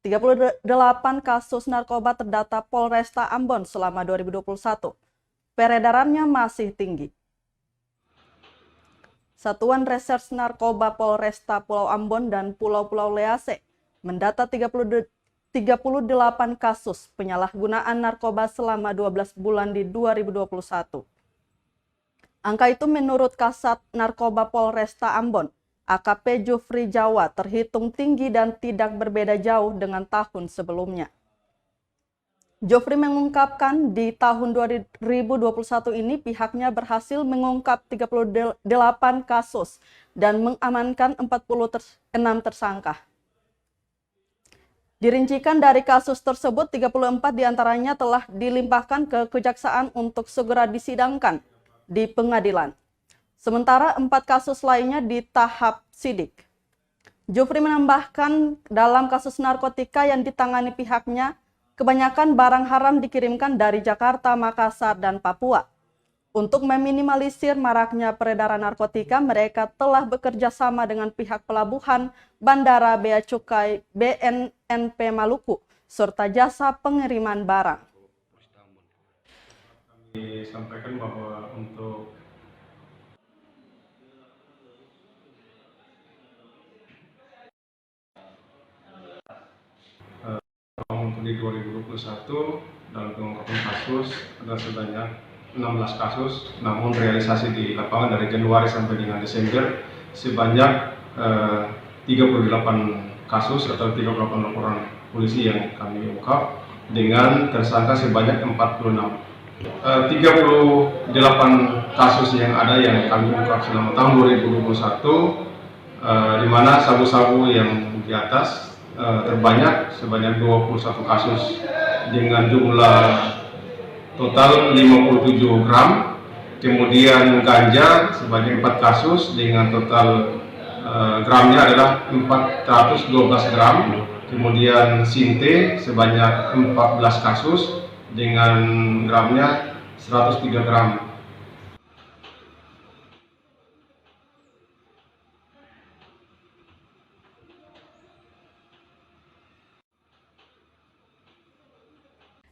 38 kasus narkoba terdata Polresta Ambon selama 2021. Peredarannya masih tinggi. Satuan Reserse Narkoba Polresta Pulau Ambon dan Pulau-Pulau Lease mendata 38 kasus penyalahgunaan narkoba selama 12 bulan di 2021. Angka itu menurut Kasat Narkoba Polresta Ambon, AKP Jufri Jawa, terhitung tinggi dan tidak berbeda jauh dengan tahun sebelumnya. Jufri mengungkapkan di tahun 2021 ini pihaknya berhasil mengungkap 38 kasus dan mengamankan 46 tersangka. Dirincikan dari kasus tersebut, 34 diantaranya telah dilimpahkan ke Kejaksaan untuk segera disidangkan di pengadilan. Sementara 4 kasus lainnya di tahap sidik. Jufri menambahkan dalam kasus narkotika yang ditangani pihaknya, kebanyakan barang haram dikirimkan dari Jakarta, Makassar, dan Papua. Untuk meminimalisir maraknya peredaran narkotika, mereka telah bekerja sama dengan pihak pelabuhan, bandara, bea cukai, BNNP Maluku, serta jasa pengiriman barang. Disampaikan bahwa untuk di 2021 dalam pengungkapan kasus ada sebanyak 16 kasus, namun realisasi di lapangan dari Januari sampai dengan Desember sebanyak 38 kasus atau 38 laporan polisi yang kami ungkap dengan tersangka sebanyak 46. 38 kasus yang ada yang kami ungkap selama tahun 2021, di mana sabu-sabu yang di atas terbanyak sebanyak 21 kasus dengan jumlah total 57 gram, kemudian ganja sebanyak 4 kasus dengan total gramnya adalah 412 gram, kemudian sinte sebanyak 14 kasus dengan gramnya 103 gram.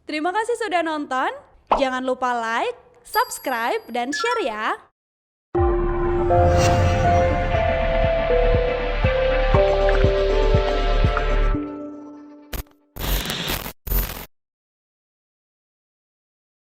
Terima kasih sudah nonton. Jangan lupa like, subscribe, dan share ya.